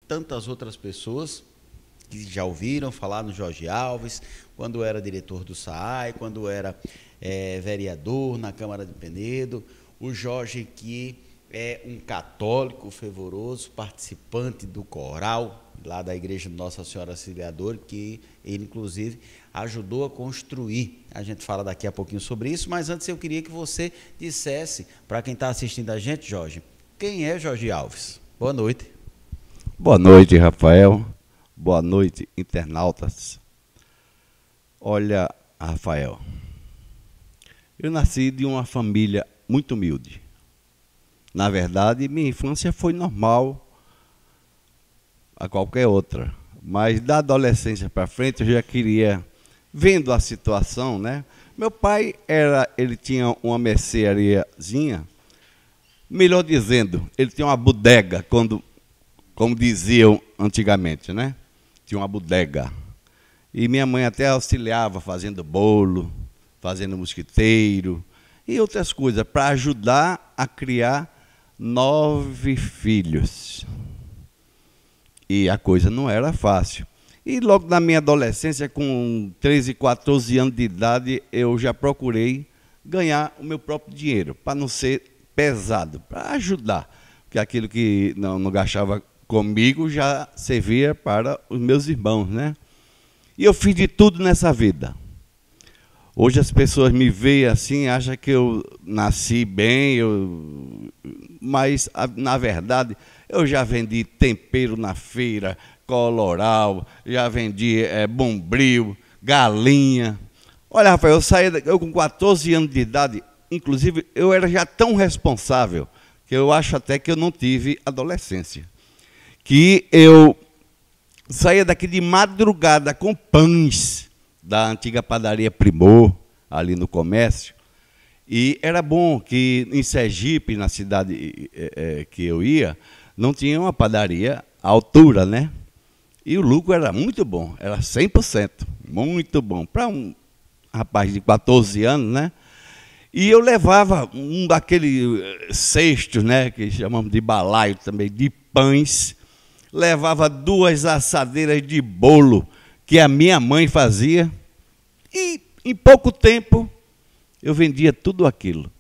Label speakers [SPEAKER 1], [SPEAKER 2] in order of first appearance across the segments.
[SPEAKER 1] tantas outras pessoas que já ouviram falar no Jorge Alves, quando era diretor do SAAI, quando era vereador na Câmara de Penedo. O Jorge, que é um católico fervoroso, participante do coral lá da Igreja de Nossa Senhora Auxiliadora, que ele, inclusive, ajudou a construir. A gente fala daqui a pouquinho sobre isso, mas antes eu queria que você dissesse, para quem está assistindo a gente, Jorge, quem é Jorge Alves? Boa noite.
[SPEAKER 2] Boa noite, Rafael. Boa noite, internautas. Olha, Rafael, eu nasci de uma família muito humilde. Na verdade, minha infância foi normal a qualquer outra, mas da adolescência para frente eu já queria, vendo a situação, né? Meu pai ele tinha uma merceariazinha, melhor dizendo, ele tinha uma bodega, como diziam antigamente, né? Tinha uma bodega. E minha mãe até auxiliava fazendo bolo, fazendo mosquiteiro e outras coisas para ajudar a criar 9 filhos. E a coisa não era fácil. E logo na minha adolescência, com 13, 14 anos de idade, eu já procurei ganhar o meu próprio dinheiro, para não ser pesado, para ajudar. Porque aquilo que não gastava comigo já servia para os meus irmãos, né? E eu fiz de tudo nessa vida. Hoje as pessoas me veem assim, acham que eu nasci bem, mas na verdade eu já vendi tempero na feira, coloral, já vendi bombril, galinha. Olha, Rafael, eu com 14 anos de idade, inclusive eu era já tão responsável que eu acho até que eu não tive adolescência. Que eu saía daqui de madrugada com pães da antiga padaria Primor, ali no comércio. E era bom que em Sergipe, na cidade que eu ia, não tinha uma padaria à altura, né? E o lucro era muito bom, era 100%, muito bom. Para um rapaz de 14 anos, né? E eu levava um daqueles cestos, né? Que chamamos de balaio também, de pães. Levava 2 assadeiras de bolo que a minha mãe fazia. E em pouco tempo eu vendia tudo aquilo.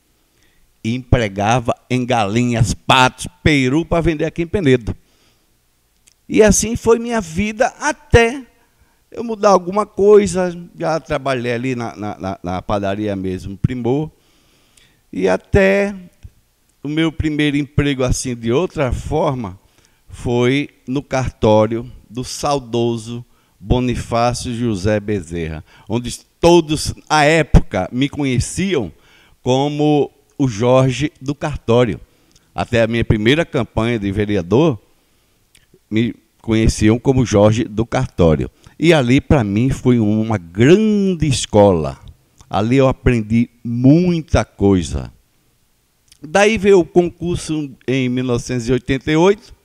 [SPEAKER 2] E empregava em galinhas, patos, peru para vender aqui em Penedo. E assim foi minha vida até eu mudar alguma coisa. Já trabalhei ali na padaria mesmo, Primor. E até o meu primeiro emprego assim de outra forma foi no cartório do saudoso Bonifácio José Bezerra, onde todos, à época, me conheciam como o Jorge do cartório. Até a minha primeira campanha de vereador, me conheciam como Jorge do cartório. E ali, para mim, foi uma grande escola. Ali eu aprendi muita coisa. Daí veio o concurso em 1988,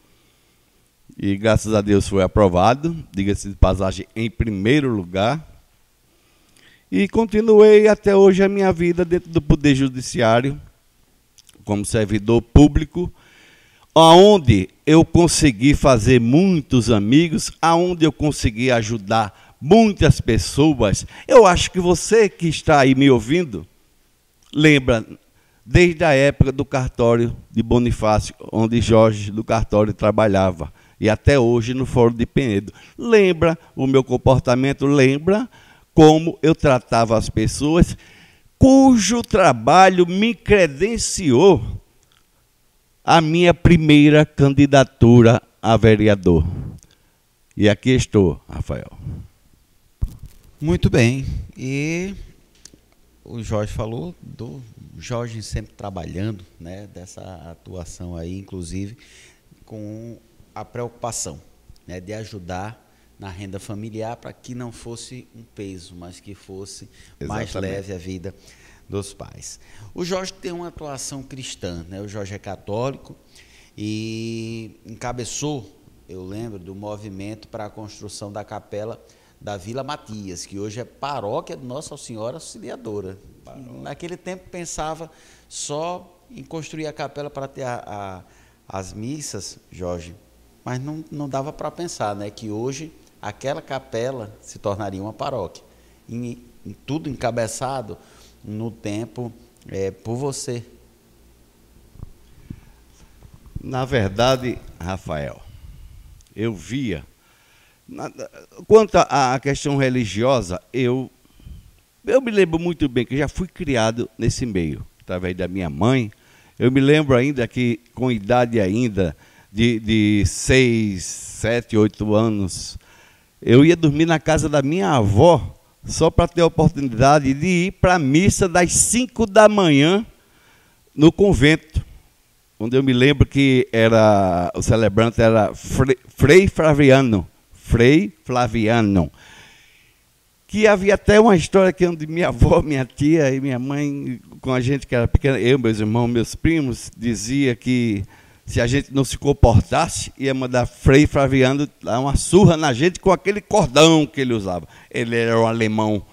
[SPEAKER 2] e graças a Deus foi aprovado, diga-se de passagem, em primeiro lugar. E continuei até hoje a minha vida dentro do Poder Judiciário, como servidor público, onde eu consegui fazer muitos amigos, aonde eu consegui ajudar muitas pessoas. Eu acho que você que está aí me ouvindo, lembra, desde a época do cartório de Bonifácio, onde Jorge do cartório trabalhava, e até hoje no Fórum de Penedo. Lembra o meu comportamento, lembra como eu tratava as pessoas, cujo trabalho me credenciou a minha primeira candidatura a vereador. E aqui estou, Rafael.
[SPEAKER 1] Muito bem. E o Jorge falou do Jorge sempre trabalhando, né, dessa atuação aí, inclusive com a preocupação, né, de ajudar na renda familiar para que não fosse um peso, mas que fosse mais leve a vida dos pais. O Jorge tem uma atuação cristã, né? O Jorge é católico e encabeçou, eu lembro, do movimento para a construção da capela da Vila Matias, que hoje é paróquia de Nossa Senhora Auxiliadora. Naquele tempo pensava só em construir a capela para ter as missas, Jorge, mas não dava para pensar, né, que hoje aquela capela se tornaria uma paróquia. Tudo encabeçado no tempo por você.
[SPEAKER 2] Na verdade, Rafael, eu via. Quanto à questão religiosa, eu me lembro muito bem que já fui criado nesse meio, através da minha mãe. Eu me lembro ainda que, com idade ainda de 6, 7, 8 anos, eu ia dormir na casa da minha avó, só para ter a oportunidade de ir para a missa das 5 da manhã no convento, onde eu me lembro que o celebrante era Frei Flaviano, que havia até uma história que onde minha avó, minha tia e minha mãe, com a gente que era pequena, eu, meus irmãos, meus primos, dizia que se a gente não se comportasse, ia mandar Frei Flaviano dar uma surra na gente com aquele cordão que ele usava. Ele era um alemão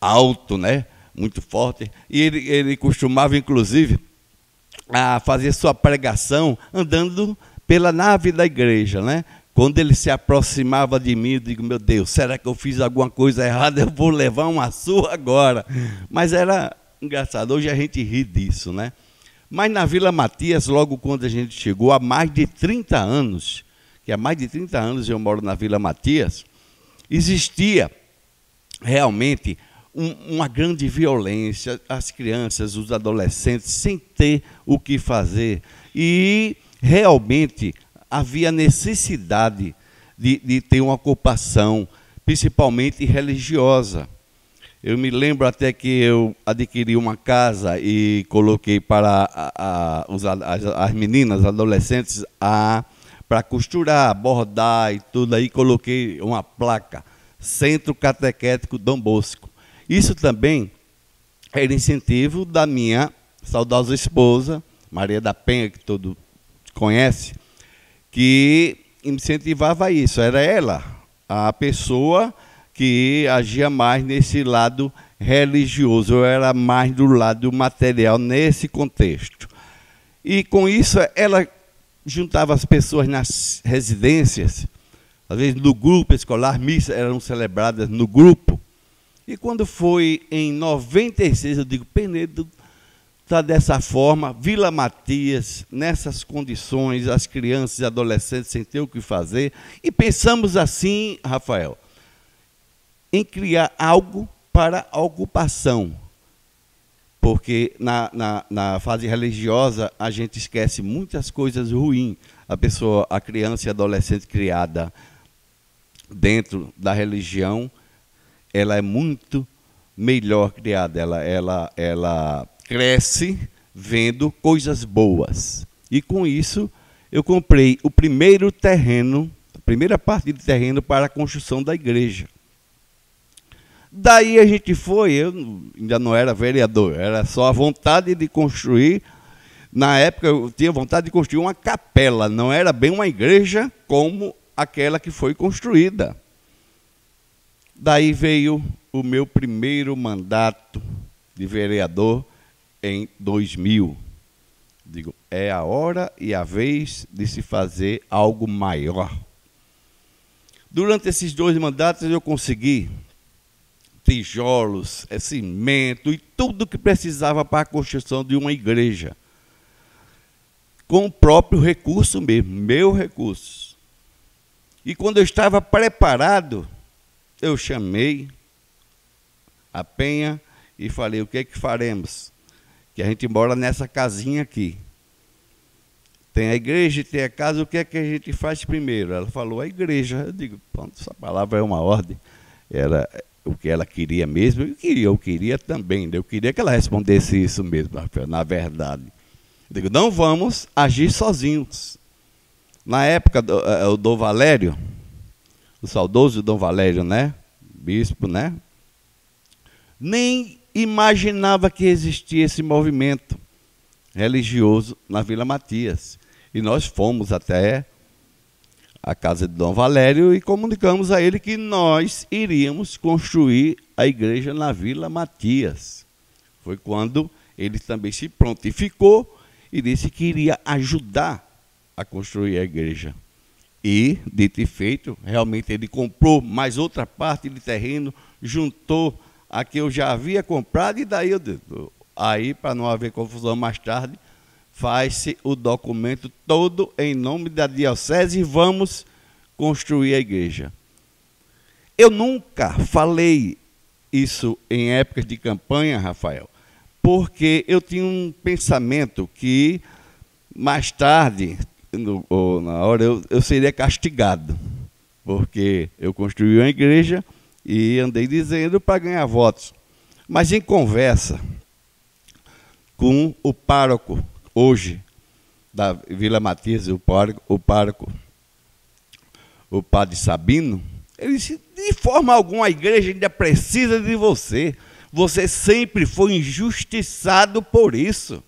[SPEAKER 2] alto, né, muito forte, e ele costumava, inclusive, a fazer sua pregação andando pela nave da igreja, né? Quando ele se aproximava de mim, eu digo, meu Deus, será que eu fiz alguma coisa errada? Eu vou levar uma surra agora. Mas era engraçado, hoje a gente ri disso, né? Mas na Vila Matias, logo quando a gente chegou, há mais de 30 anos, que há mais de 30 anos eu moro na Vila Matias, existia realmente uma grande violência, as crianças, os adolescentes, sem ter o que fazer. E realmente havia necessidade de ter uma ocupação, principalmente religiosa. Eu me lembro até que eu adquiri uma casa e coloquei para as meninas, adolescentes, para costurar, bordar e tudo. Aí coloquei uma placa, Centro Catequético Dom Bosco. Isso também era incentivo da minha saudosa esposa, Maria da Penha, que todo conhece, que incentivava isso. Era ela, a pessoa que agia mais nesse lado religioso, eu era mais do lado material nesse contexto. E com isso ela juntava as pessoas nas residências, às vezes no grupo escolar, missas eram celebradas no grupo. E quando foi em 96, eu digo, Penedo, está dessa forma, Vila Matias, nessas condições, as crianças e adolescentes sem ter o que fazer. E pensamos assim, Rafael, em criar algo para a ocupação. Porque na fase religiosa a gente esquece muitas coisas ruins. A criança e adolescente criada dentro da religião, ela é muito melhor criada, ela cresce vendo coisas boas. E com isso eu comprei o primeiro terreno, a primeira parte de terreno para a construção da igreja. Daí a gente foi, eu ainda não era vereador, era só a vontade de construir. Na época eu tinha vontade de construir uma capela, não era bem uma igreja como aquela que foi construída. Daí veio o meu primeiro mandato de vereador em 2000. Digo, é a hora e a vez de se fazer algo maior. Durante esses 2 mandatos eu consegui tijolos, cimento e tudo que precisava para a construção de uma igreja. Com o próprio recurso mesmo, meu recurso. E quando eu estava preparado, eu chamei a Penha e falei, o que é que faremos? Que a gente mora nessa casinha aqui. Tem a igreja e tem a casa, o que é que a gente faz primeiro? Ela falou, a igreja. Eu digo, pronto, essa palavra é uma ordem. Era o que ela queria mesmo, eu queria também. Eu queria que ela respondesse isso mesmo, na verdade. Eu digo, não vamos agir sozinhos. Na época, o Dom Valério, o saudoso Dom Valério, né? Bispo, né? Nem imaginava que existia esse movimento religioso na Vila Matias. E nós fomos até a casa de Dom Valério e comunicamos a ele que nós iríamos construir a igreja na Vila Matias. Foi quando ele também se prontificou e disse que iria ajudar a construir a igreja. E, dito e feito, realmente ele comprou mais outra parte de terreno, juntou a que eu já havia comprado, e daí aí, para não haver confusão mais tarde, faz-se o documento todo em nome da diocese e vamos construir a igreja. Eu nunca falei isso em épocas de campanha, Rafael, porque eu tinha um pensamento que mais tarde, ou na hora, eu seria castigado, porque eu construí uma igreja e andei dizendo para ganhar votos. Mas em conversa com o pároco, hoje, da Vila Matias, o pároco, o padre Sabino, ele disse: de forma alguma a igreja ainda precisa de você. Você sempre foi injustiçado por isso.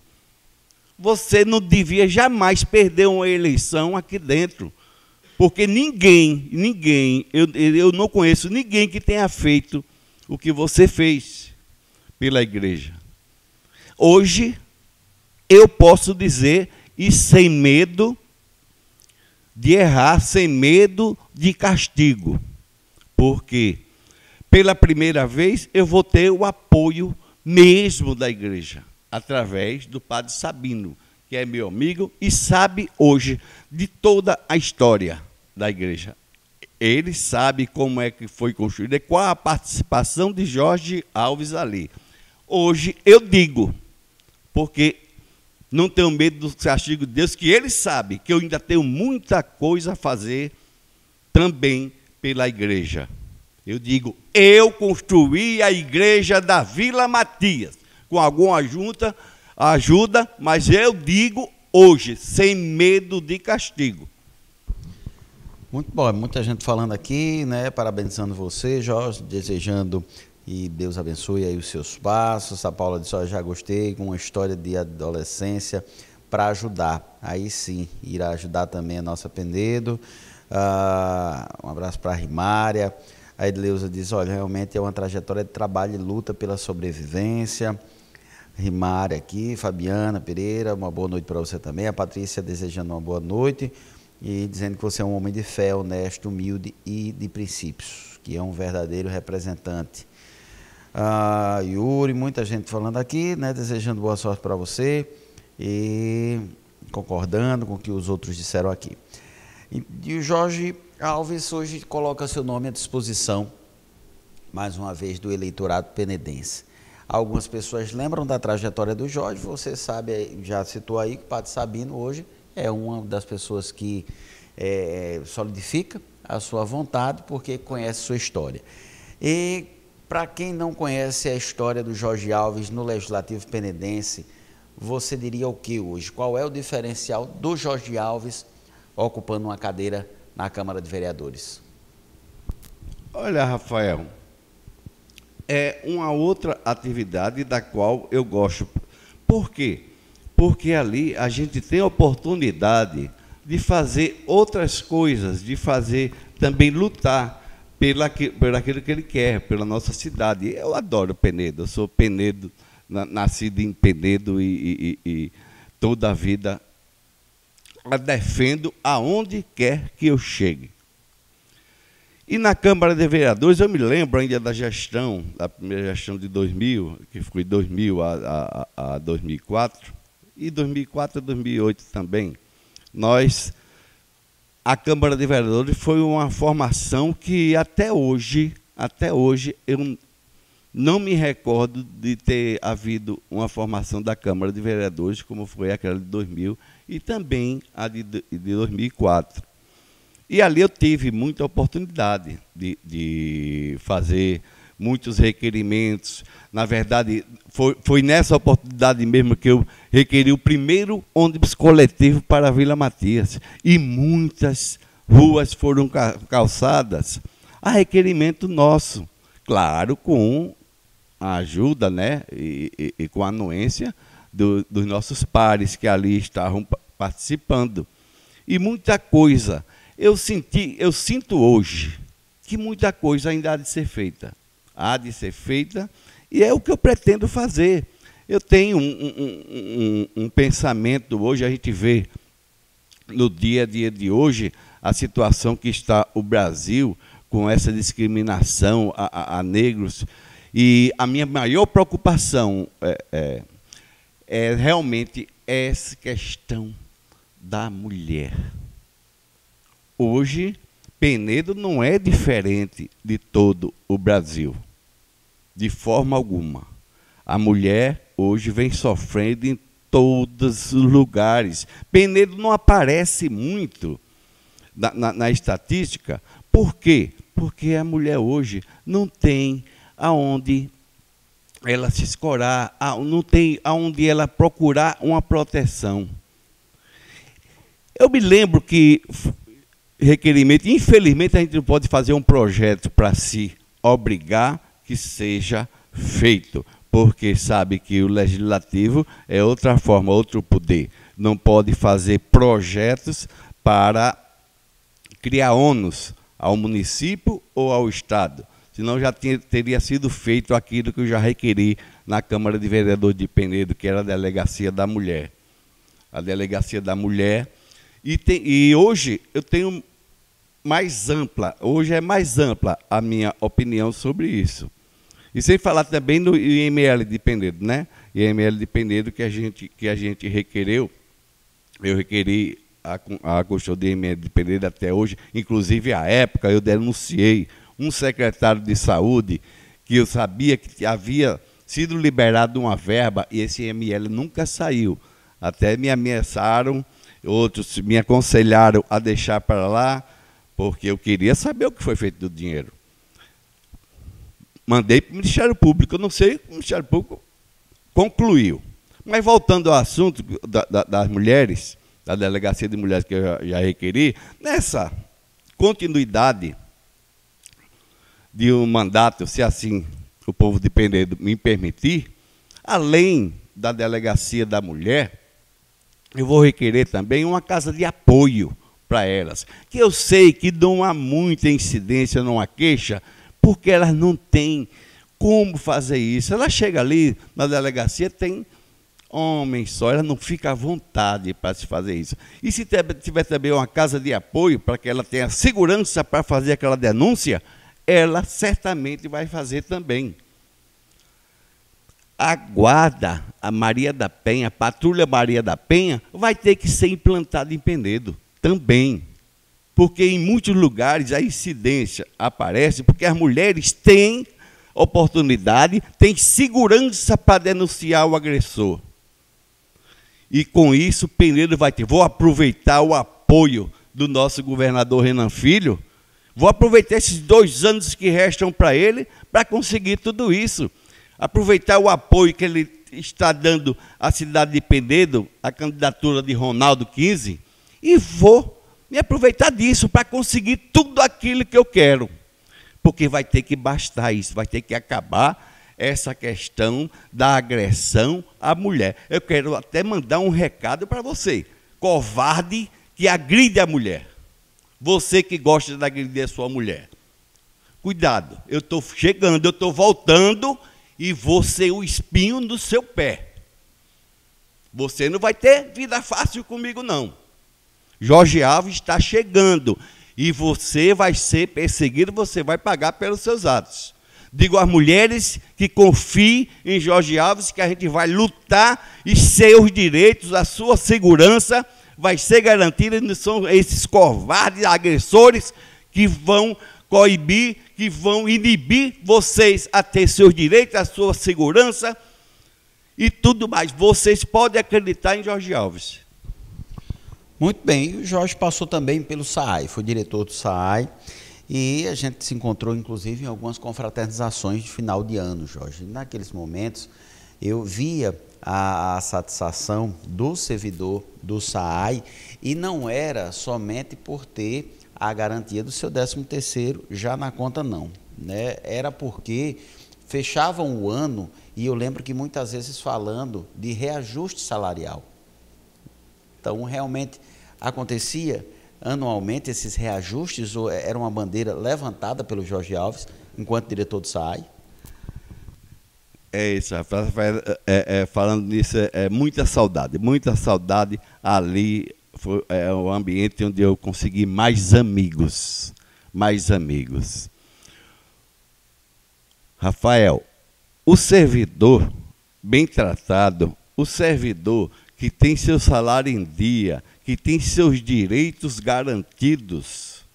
[SPEAKER 2] Você não devia jamais perder uma eleição aqui dentro. Porque ninguém, eu não conheço ninguém que tenha feito o que você fez pela igreja. Hoje, eu posso dizer, e sem medo de errar, sem medo de castigo, porque pela primeira vez eu vou ter o apoio mesmo da igreja, através do padre Sabino, que é meu amigo e sabe hoje de toda a história da igreja. Ele sabe como é que foi construída e qual a participação de Jorge Alves ali. Hoje eu digo, porque não tenho medo do castigo de Deus, que ele sabe que eu ainda tenho muita coisa a fazer também pela igreja. Eu digo, eu construí a igreja da Vila Matias, com alguma ajuda, mas eu digo hoje, sem medo de castigo.
[SPEAKER 1] Muito bom, muita gente falando aqui, né? Parabenizando você, Jorge, desejando e Deus abençoe aí os seus passos. A Paula disse: já gostei, com uma história de adolescência para ajudar. Aí sim, irá ajudar também a nossa Penedo. Um abraço para a Rimária. A Edleusa diz: olha, realmente é uma trajetória de trabalho e luta pela sobrevivência. Rimária aqui, Fabiana Pereira, uma boa noite para você também. A Patrícia desejando uma boa noite e dizendo que você é um homem de fé, honesto, humilde e de princípios, que é um verdadeiro representante. Yuri, muita gente falando aqui, né, desejando boa sorte para você e concordando com o que os outros disseram aqui. E o Jorge Alves hoje coloca seu nome à disposição, mais uma vez, do eleitorado penedense. Algumas pessoas lembram da trajetória do Jorge, você sabe, já citou aí que o padre Sabino hoje é uma das pessoas que solidifica a sua vontade porque conhece sua história. E para quem não conhece a história do Jorge Alves no Legislativo Penedense, você diria o que hoje? Qual é o diferencial do Jorge Alves ocupando uma cadeira na Câmara de Vereadores?
[SPEAKER 2] Olha, Rafael, é uma outra atividade da qual eu gosto. Por quê? Porque ali a gente tem a oportunidade de fazer outras coisas, de fazer também lutar por aquilo que ele quer, pela nossa cidade. Eu adoro Penedo, eu sou Penedo, nascido em Penedo e toda a vida a defendo aonde quer que eu chegue. E na Câmara de Vereadores, eu me lembro ainda da gestão, da primeira gestão de 2000, que foi 2000 a 2004, e 2004 a 2008 também. A Câmara de Vereadores foi uma formação que até hoje eu não me recordo de ter havido uma formação da Câmara de Vereadores como foi aquela de 2000 e também a de 2004. E ali eu tive muita oportunidade de fazer muitos requerimentos. Na verdade, foi nessa oportunidade mesmo que eu requeri o primeiro ônibus coletivo para a Vila Matias. E muitas ruas foram calçadas a requerimento nosso. Claro, com a ajuda, né, e com a anuência dos nossos pares que ali estavam participando. E muita coisa. Eu sinto hoje que muita coisa ainda há de ser feita. Há de ser feita e é o que eu pretendo fazer. Eu tenho um pensamento hoje, a gente vê no dia a dia de hoje, a situação que está o Brasil com essa discriminação a negros. E a minha maior preocupação é realmente essa questão da mulher. Hoje, Penedo não é diferente de todo o Brasil, de forma alguma. A mulher hoje vem sofrendo em todos os lugares. Penedo não aparece muito na estatística. Por quê? Porque a mulher hoje não tem aonde ela se escorar, não tem aonde ela procurar uma proteção. Eu me lembro que requerimento, infelizmente a gente não pode fazer um projeto para se obrigar que seja feito, porque sabe que o legislativo é outra forma, outro poder. Não pode fazer projetos para criar ônus ao município ou ao Estado, senão já teria sido feito aquilo que eu já requeri na Câmara de Vereadores de Penedo, que era a Delegacia da Mulher. A Delegacia da Mulher. E hoje eu tenho mais ampla, hoje é mais ampla a minha opinião sobre isso. E sem falar também no IML de Penedo, né? IML de Penedo que a gente requereu, eu requeri a construção do IML de Penedo até hoje, inclusive à época eu denunciei um secretário de saúde que eu sabia que havia sido liberado uma verba e esse IML nunca saiu. Até me ameaçaram, outros me aconselharam a deixar para lá, porque eu queria saber o que foi feito do dinheiro. Mandei para o Ministério Público, eu não sei, o Ministério Público concluiu. Mas voltando ao assunto das mulheres, da Delegacia de Mulheres que eu já requeri, nessa continuidade de um mandato, se assim o povo de Penedo me permitir, além da Delegacia da Mulher, eu vou requerer também uma casa de apoio para elas, que eu sei que não há muita incidência, não há queixa, porque elas não têm como fazer isso. Ela chega ali na delegacia, tem homem só, ela não fica à vontade para se fazer isso. E se tiver também uma casa de apoio para que ela tenha segurança para fazer aquela denúncia, ela certamente vai fazer também. A guarda, a Maria da Penha, a patrulha Maria da Penha, vai ter que ser implantada em Penedo também. Porque em muitos lugares a incidência aparece porque as mulheres têm oportunidade, têm segurança para denunciar o agressor. E com isso, Penedo vai ter. Vou aproveitar o apoio do nosso governador Renan Filho, vou aproveitar esses 2 anos que restam para ele para conseguir tudo isso. Aproveitar o apoio que ele está dando à cidade de Penedo, à candidatura de Ronaldo 15, e vou me aproveitar disso para conseguir tudo aquilo que eu quero. Porque vai ter que bastar isso, vai ter que acabar essa questão da agressão à mulher. Eu quero até mandar um recado para você, covarde que agride a mulher. Você que gosta de agredir a sua mulher. Cuidado, eu estou chegando, eu estou voltando e vou ser o espinho no seu pé. Você não vai ter vida fácil comigo, não. Jorge Alves está chegando e você vai ser perseguido, você vai pagar pelos seus atos. Digo às mulheres que confiem em Jorge Alves que a gente vai lutar e seus direitos, a sua segurança vai ser garantida. Não são esses covardes, agressores que vão coibir, que vão inibir vocês a ter seus direitos, a sua segurança e tudo mais. Vocês podem acreditar em Jorge Alves.
[SPEAKER 1] Muito bem, o Jorge passou também pelo SAAI, foi diretor do SAAI, e a gente se encontrou, inclusive, em algumas confraternizações de final de ano, Jorge. Naqueles momentos, eu via a satisfação do servidor do SAAI, e não era somente por ter a garantia do seu 13º já na conta, não, né? Era porque fechavam o ano, e eu lembro que muitas vezes falando de reajuste salarial. Então, realmente, acontecia anualmente esses reajustes, ou era uma bandeira levantada pelo Jorge Alves, enquanto diretor do SAAI?
[SPEAKER 2] É isso, Rafael, falando nisso, muita saudade ali, é o ambiente onde eu consegui mais amigos. Mais amigos. Rafael, o servidor bem tratado, o servidor que tem seu salário em dia, que tem seus direitos garantidos,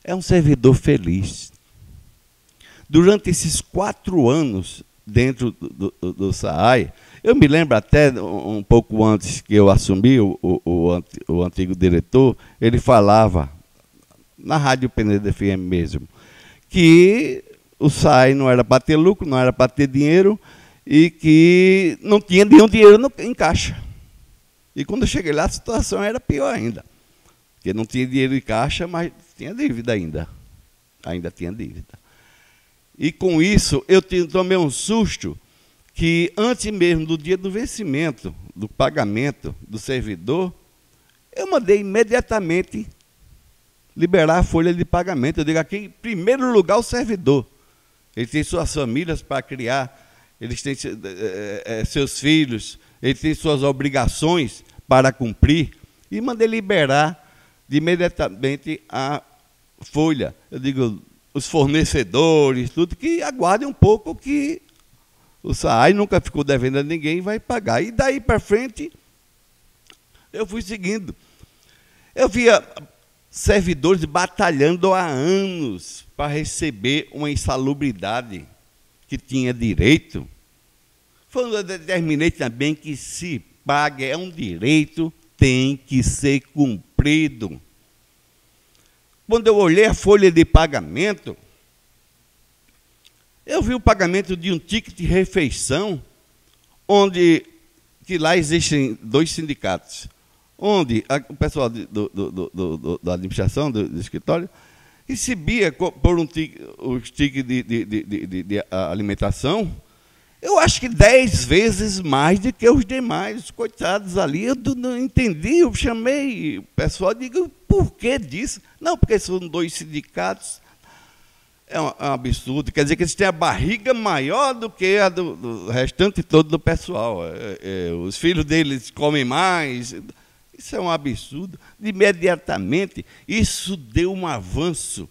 [SPEAKER 2] é um servidor feliz. Durante esses 4 anos dentro do SAAI, eu me lembro até um pouco antes que eu assumi, o antigo diretor, ele falava, na Rádio Penedo FM mesmo, que o SAAI não era para ter lucro, não era para ter dinheiro, e que não tinha nenhum dinheiro em caixa. E quando eu cheguei lá, a situação era pior ainda. Porque não tinha dinheiro em caixa, mas tinha dívida ainda. Ainda tinha dívida. E com isso, eu tomei um susto que antes mesmo do dia do vencimento, do pagamento do servidor, eu mandei imediatamente liberar a folha de pagamento. Eu digo aqui, em primeiro lugar, o servidor. Ele tem suas famílias para criar, eles têm seus filhos, ele tem suas obrigações para cumprir, e mandei liberar imediatamente a folha. Eu digo, os fornecedores, tudo, que aguardem um pouco, que o SAAI nunca ficou devendo a ninguém e vai pagar. E daí para frente, eu fui seguindo. Eu via servidores batalhando há anos para receber uma insalubridade que tinha direito. Quando eu determinei também que se pague, é um direito, tem que ser cumprido. Quando eu olhei a folha de pagamento, eu vi o pagamento de um ticket de refeição, que lá existem 2 sindicatos, onde o pessoal da administração, do escritório, recebia por os tickets de alimentação, eu acho que 10 vezes mais do que os demais, coitados ali. Eu não entendi, eu chamei o pessoal e digo, por que disso? Não, porque são 2 sindicatos, é um absurdo, quer dizer que eles têm a barriga maior do que a do restante todo do pessoal. Os filhos deles comem mais, isso é um absurdo. Imediatamente, isso deu um avanço,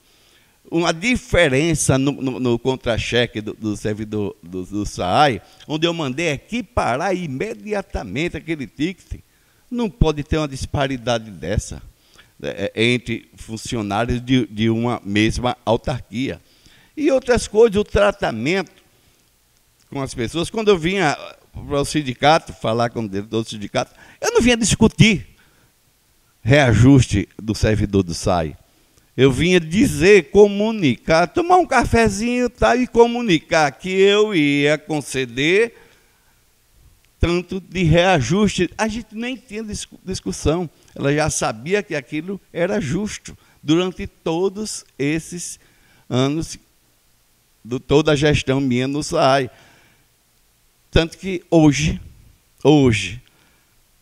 [SPEAKER 2] uma diferença no contra-cheque do servidor do SAAI, onde eu mandei equiparar imediatamente aquele ticket. Não pode ter uma disparidade dessa entre funcionários de uma mesma autarquia. E outras coisas, o tratamento com as pessoas. Quando eu vinha para o sindicato, falar com o diretor do sindicato, eu não vinha discutir reajuste do servidor do SAAI. Eu vinha dizer, comunicar, tomar um cafezinho, tá, e comunicar que eu ia conceder tanto de reajuste. A gente nem tinha discussão. Ela já sabia que aquilo era justo durante todos esses anos, toda a gestão minha no SAAI. Tanto que hoje,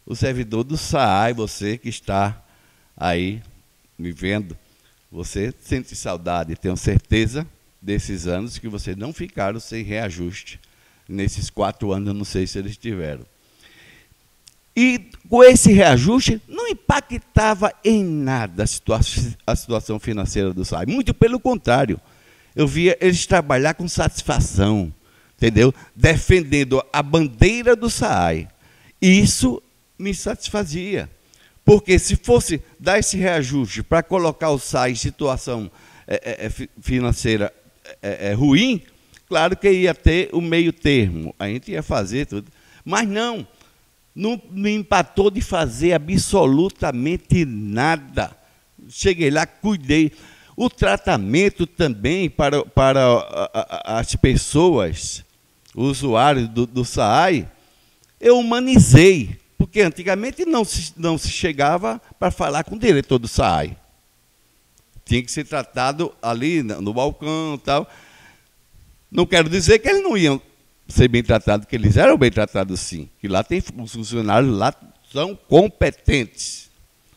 [SPEAKER 2] o servidor do SAAI, você que está aí me vendo, você sente saudade, tenho certeza, desses anos que vocês não ficaram sem reajuste. Nesses 4 anos, eu não sei se eles tiveram. E com esse reajuste, não impactava em nada a situação financeira do SAAI. Muito pelo contrário. Eu via eles trabalhar com satisfação, entendeu? Defendendo a bandeira do SAAI. Isso me satisfazia. Porque se fosse dar esse reajuste para colocar o SAAI em situação financeira ruim, claro que ia ter o meio termo, a gente ia fazer tudo. Mas não me empatou de fazer absolutamente nada. Cheguei lá, cuidei. O tratamento também para as pessoas, usuários do SAAI, eu humanizei. Porque antigamente não se chegava para falar com o diretor do SAAI. Tinha que ser tratado ali no balcão e tal. Não quero dizer que eles não iam ser bem tratados, que eles eram bem tratados sim. Que lá tem os funcionários, lá são competentes.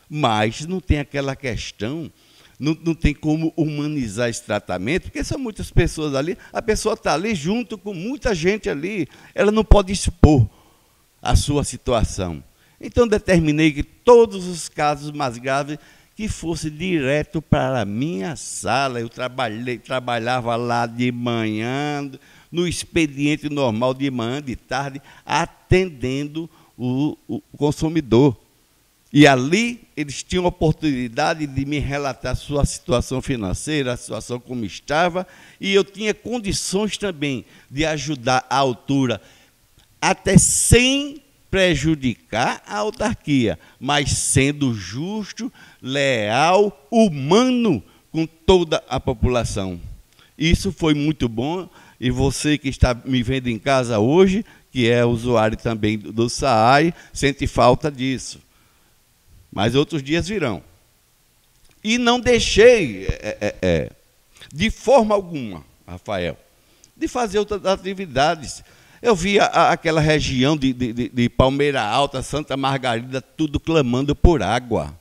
[SPEAKER 2] Mas não tem aquela questão, não tem como humanizar esse tratamento, porque são muitas pessoas ali, a pessoa está ali junto com muita gente ali, ela não pode expor a sua situação. Então determinei que todos os casos mais graves que fosse direto para a minha sala. Eu trabalhava lá de manhã, no expediente normal de manhã, de tarde, atendendo o consumidor. E ali eles tinham a oportunidade de me relatar a sua situação financeira, a situação como estava, e eu tinha condições também de ajudar a altura, até sem prejudicar a autarquia, mas sendo justo, leal, humano com toda a população. Isso foi muito bom, e você que está me vendo em casa hoje, que é usuário também do SAAI, sente falta disso. Mas outros dias virão. E não deixei, de forma alguma, Rafael, de fazer outras atividades. Eu via aquela região de Palmeira Alta, Santa Margarida, tudo clamando por água.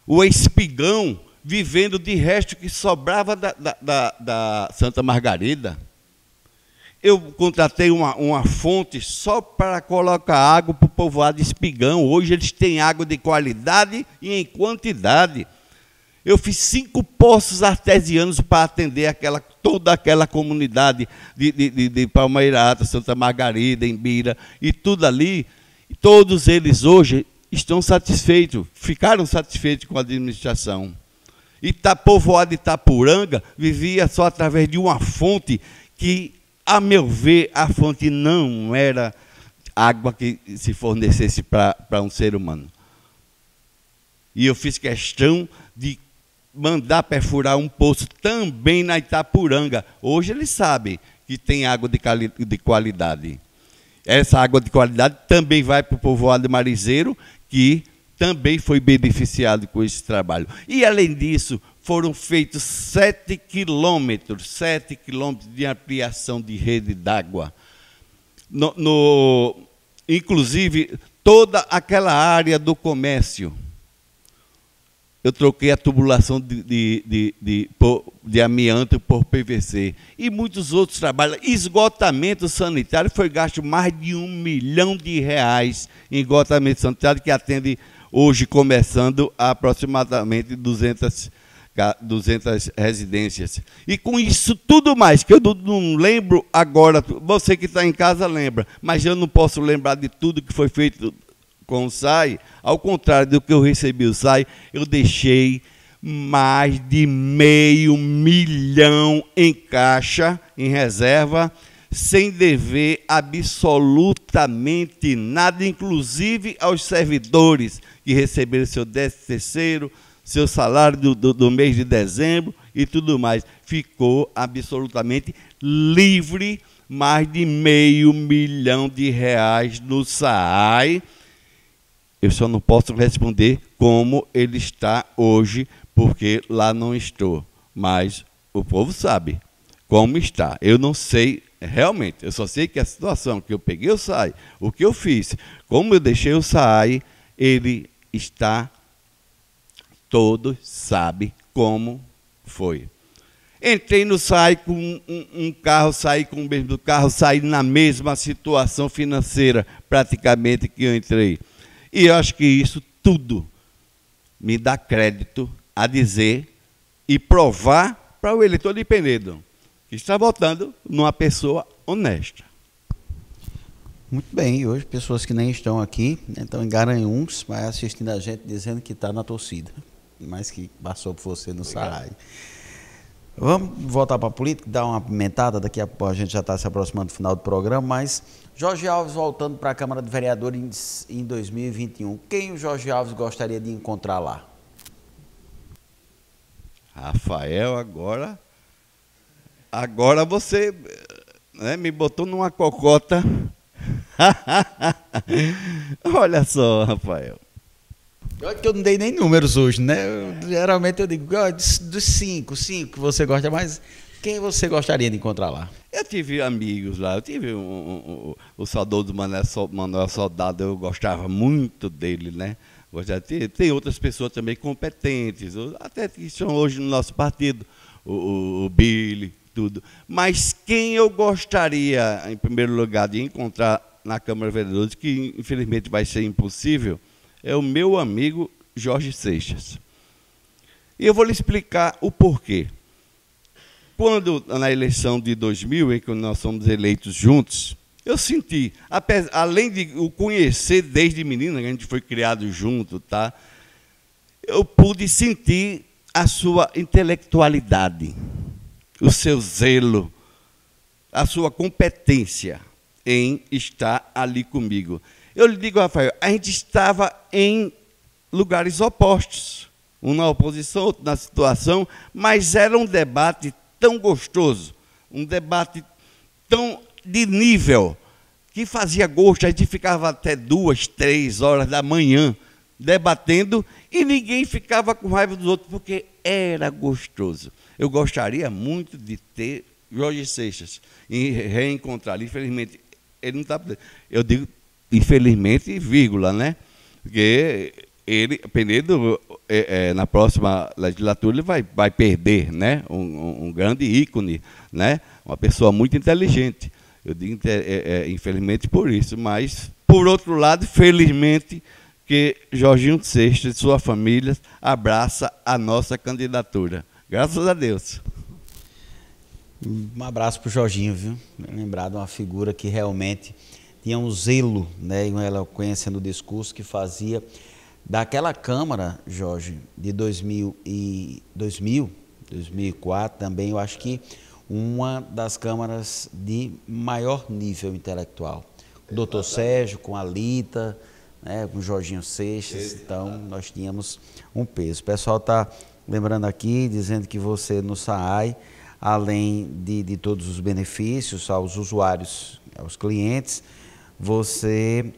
[SPEAKER 2] O Espigão vivendo de resto que sobrava da Santa Margarida. Eu contratei uma fonte só para colocar água para o povoado de Espigão. Hoje eles têm água de qualidade e em quantidade. Eu fiz 5 poços artesianos para atender toda aquela comunidade de Palmeira Alta, Santa Margarida, Embira, e tudo ali. Todos eles hoje estão satisfeitos, ficaram satisfeitos com a administração. E povoado de Itapuranga vivia só através de uma fonte que, a meu ver, a fonte não era água que se fornecesse para um ser humano. E eu fiz questão de mandar perfurar um poço também na Itapuranga. Hoje eles sabem que tem água de qualidade. Essa água de qualidade também vai para o povoado de Marizeiro, que também foi beneficiado com esse trabalho. E, além disso, foram feitos 7 quilômetros de ampliação de rede d'água. Inclusive, toda aquela área do comércio. Eu troquei a tubulação de amianto por PVC. E muitos outros trabalhos. Esgotamento sanitário, foi gasto mais de R$1 milhão em esgotamento sanitário, que atende hoje, começando, aproximadamente 200 residências. E com isso tudo mais, que eu não lembro agora, você que está em casa lembra, mas eu não posso lembrar de tudo que foi feito com o SAI. Ao contrário do que eu recebi o SAI, eu deixei mais de R$500 mil em caixa, em reserva, sem dever absolutamente nada, inclusive aos servidores que receberam seu 13º, seu salário do mês de dezembro e tudo mais. Ficou absolutamente livre, mais de R$500 mil no SAAI. Eu só não posso responder como ele está hoje, porque lá não estou. Mas o povo sabe como está. Eu não sei realmente, eu só sei que a situação que eu peguei o SAAI, o que eu fiz, como eu deixei o SAAI, ele está, todos sabem como foi. Entrei no SAAI com um carro, saí com o mesmo carro, saí na mesma situação financeira, praticamente, que eu entrei. E eu acho que isso tudo me dá crédito a dizer e provar para o eleitor de Penedo que está votando numa pessoa honesta.
[SPEAKER 1] Muito bem, e hoje pessoas que nem estão aqui, estão em Garanhuns, mas assistindo a gente, dizendo que está na torcida, mas que passou por você no SAAI. Vamos voltar para a política, dar uma apimentada, daqui a pouco a gente já está se aproximando do final do programa, mas Jorge Alves voltando para a Câmara de Vereadores em 2021, quem o Jorge Alves gostaria de encontrar lá?
[SPEAKER 2] Rafael, agora você, né, me botou numa cocota. Olha só, Rafael.
[SPEAKER 1] Olha que eu não dei nem números hoje, né? Geralmente eu digo, dos cinco que você gosta, mas quem você gostaria de encontrar lá?
[SPEAKER 2] Eu tive amigos lá, eu tive o saudoso Manuel Soldado, eu gostava muito dele, né? Tem outras pessoas também competentes, até que estão hoje no nosso partido, o Billy, tudo. Mas quem eu gostaria, em primeiro lugar, de encontrar na Câmara de Vereadores, que infelizmente vai ser impossível, é o meu amigo Jorge Seixas. E eu vou lhe explicar o porquê. Quando, na eleição de 2000, em que nós fomos eleitos juntos, eu senti, além de o conhecer desde menino, a gente foi criado junto, tá? Eu pude sentir a sua intelectualidade, o seu zelo, a sua competência em estar ali comigo. Eu lhe digo, Rafael, a gente estava em lugares opostos, um na oposição, outro na situação, mas era um debate tão gostoso, um debate tão de nível, que fazia gosto. A gente ficava até 2, 3 horas da manhã debatendo e ninguém ficava com raiva dos outros, porque era gostoso. Eu gostaria muito de ter Jorge Seixas e reencontrar. Infelizmente, ele não está. Eu digo infelizmente, vírgula, né? Porque ele, Penedo, na próxima legislatura, ele vai perder, né? Um grande ícone, né? Uma pessoa muito inteligente. Eu digo infelizmente por isso, mas, por outro lado, felizmente, que Jorginho Seixas e sua família abraça a nossa candidatura. Graças a Deus.
[SPEAKER 1] Um abraço para o Jorginho, viu? Lembrado, uma figura que realmente tinha um zelo, né, e uma eloquência no discurso que fazia daquela Câmara, Jorge, de 2004 também, eu acho que uma das câmaras de maior nível intelectual. O doutor Sérgio, com a Lita, né, com o Jorginho Seixas, então nós tínhamos um peso. O pessoal está lembrando aqui, dizendo que você no SAAI, além de todos os benefícios aos usuários, aos clientes, você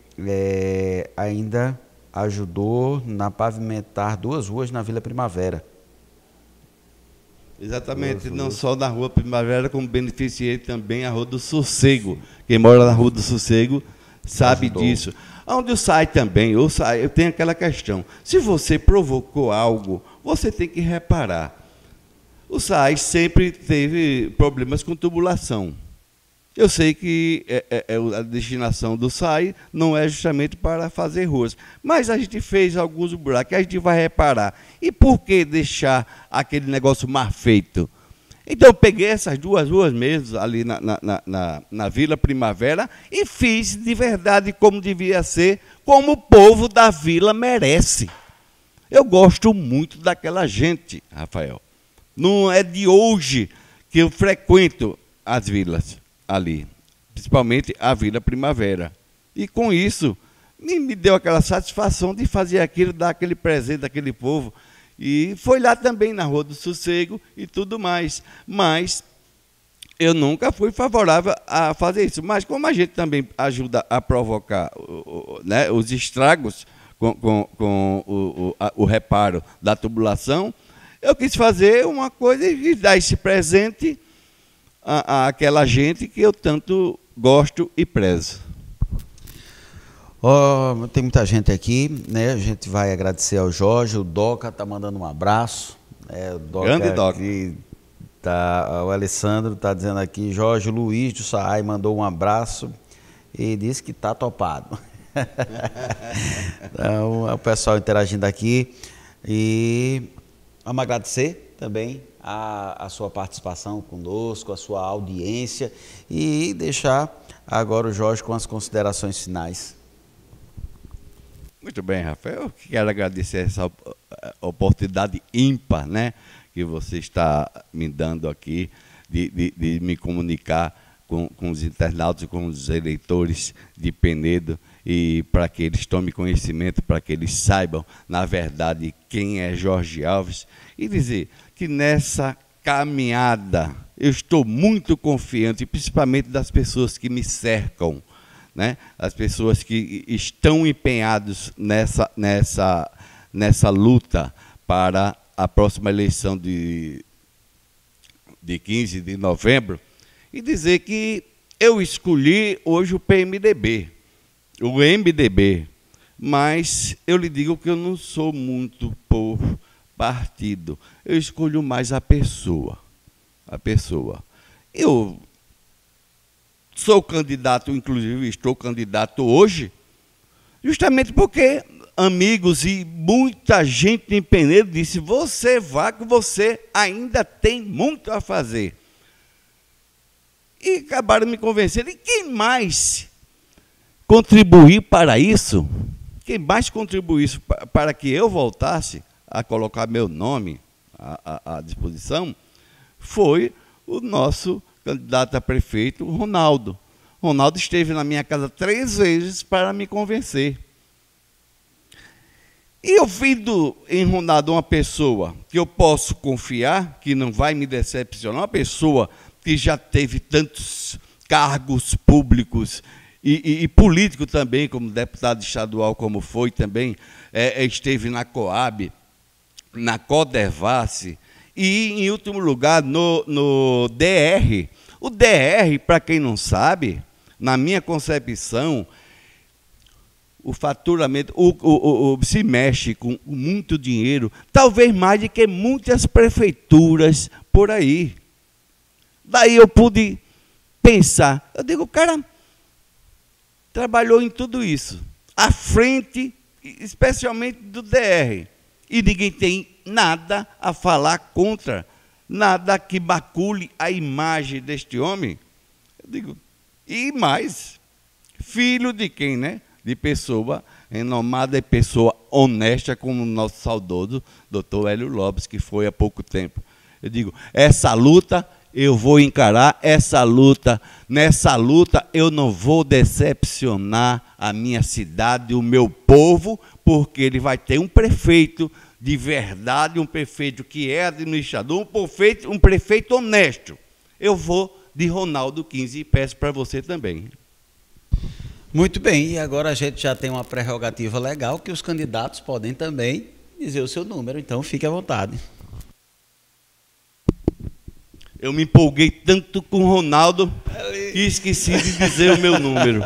[SPEAKER 1] ainda ajudou na pavimentar 2 ruas na Vila Primavera.
[SPEAKER 2] Exatamente, não só na Rua Primavera, como beneficiei também a Rua do Sossego. Quem mora na Rua do Sossego sabe disso. Onde o SAAI também, eu tenho aquela questão, se você provocou algo, você tem que reparar. O SAAI sempre teve problemas com tubulação. Eu sei que a destinação do SAAI não é justamente para fazer ruas, mas a gente fez alguns buracos, a gente vai reparar. E por que deixar aquele negócio mal feito? Então eu peguei essas 2 ruas mesmo, ali na Vila Primavera, e fiz de verdade como devia ser, como o povo da vila merece. Eu gosto muito daquela gente, Rafael. Não é de hoje que eu frequento as vilas ali, principalmente a Vila Primavera. E com isso, me deu aquela satisfação de fazer aquilo, dar aquele presente àquele povo. E foi lá também na Rua do Sossego e tudo mais. Mas eu nunca fui favorável a fazer isso. Mas como a gente também ajuda a provocar né, os estragos com o reparo da tubulação, eu quis fazer uma coisa e dar esse presente àquela gente que eu tanto gosto e prezo.
[SPEAKER 1] Tem muita gente aqui, né? A gente vai agradecer ao Jorge, o Doca está mandando um abraço. O Doca,
[SPEAKER 2] grande Doca.
[SPEAKER 1] O Alessandro está dizendo aqui, Jorge Luiz do SAAI mandou um abraço e disse que está topado. Então, o pessoal interagindo aqui. E vamos agradecer também a sua participação conosco, a sua audiência, e deixar agora o Jorge com as considerações finais.
[SPEAKER 2] Muito bem, Rafael. Eu quero agradecer essa oportunidade ímpar, né, que você está me dando aqui de me comunicar com os internautas e com os eleitores de Penedo, e para que eles tomem conhecimento, para que eles saibam, na verdade, quem é Jorge Alves, e dizer que nessa caminhada eu estou muito confiante, principalmente das pessoas que me cercam, né? As pessoas que estão empenhadas nessa luta para a próxima eleição de 15 de novembro, e dizer que eu escolhi hoje o PMDB, o MDB, mas eu lhe digo que eu não sou muito por partido, eu escolho mais a pessoa. Eu sou candidato, inclusive estou candidato hoje, justamente porque amigos e muita gente em Penedo disse: você vá que você ainda tem muito a fazer. E acabaram me convencendo. E quem mais contribuiu para isso? Quem mais contribuiu para que eu voltasse a colocar meu nome à disposição foi o nosso candidato a prefeito, Ronaldo. Ronaldo esteve na minha casa 3 vezes para me convencer. E eu vendo em Ronaldo uma pessoa que eu posso confiar, que não vai me decepcionar, uma pessoa que já teve tantos cargos públicos e político também, como deputado estadual, como foi também, esteve na Coab, na Codervasse, e, em último lugar, no DR. O DR, para quem não sabe, na minha concepção, o faturamento se mexe com muito dinheiro, talvez mais do que muitas prefeituras por aí. Daí eu pude pensar, eu digo, o cara trabalhou em tudo isso, à frente, especialmente do DR, e ninguém tem nada a falar contra, nada que macule a imagem deste homem. Eu digo, e mais, filho de quem, né? De pessoa renomada e pessoa honesta, como o nosso saudoso doutor Hélio Lopes, que foi há pouco tempo. Eu digo, essa luta eu vou encarar, nessa luta eu não vou decepcionar a minha cidade, o meu povo, porque ele vai ter um prefeito de verdade, um prefeito que é administrador, um prefeito honesto. Eu vou de Ronaldo 15 e peço para você também.
[SPEAKER 1] Muito bem, e agora a gente já tem uma prerrogativa legal que os candidatos podem também dizer o seu número, então fique à vontade.
[SPEAKER 2] Eu me empolguei tanto com o Ronaldo que esqueci de dizer o meu número.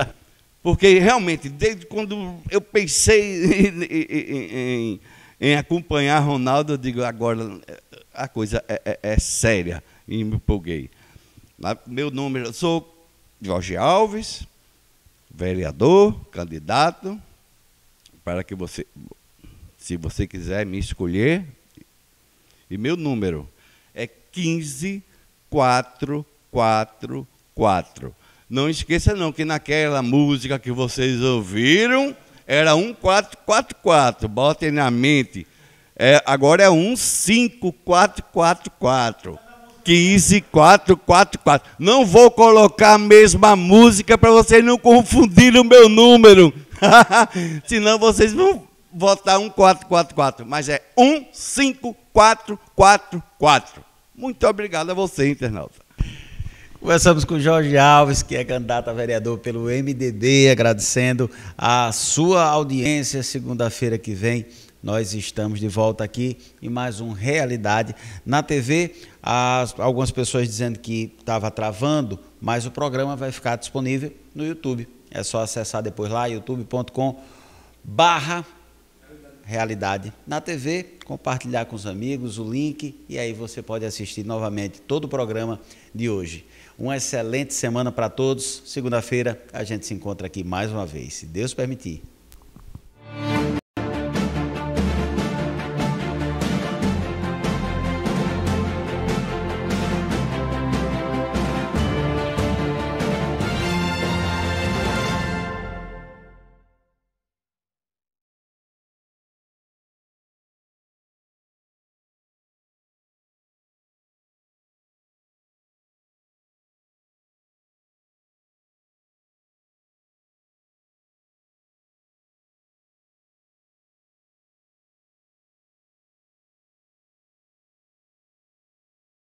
[SPEAKER 2] Porque realmente, desde quando eu pensei em acompanhar Ronaldo, eu digo, agora a coisa é séria, e me empolguei. Meu número, eu sou Jorge Alves, vereador, candidato, para que você, se você quiser me escolher, e meu número é 15444. Não esqueça não que naquela música que vocês ouviram era 1444, botem na mente. Agora é 15444. 15444. Não vou colocar a mesma música para vocês não confundirem o meu número. Senão vocês vão votar 1444. Mas é 15444. Muito obrigado a você, internauta.
[SPEAKER 1] Conversamos com Jorge Alves, que é candidato a vereador pelo MDB, agradecendo a sua audiência. Segunda-feira que vem nós estamos de volta aqui em mais um Realidade na TV. Algumas pessoas dizendo que estava travando, mas o programa vai ficar disponível no YouTube. É só acessar depois lá, youtube.com/Realidade na TV, compartilhar com os amigos o link e aí você pode assistir novamente todo o programa de hoje. Uma excelente semana para todos. Segunda-feira a gente se encontra aqui mais uma vez, se Deus permitir.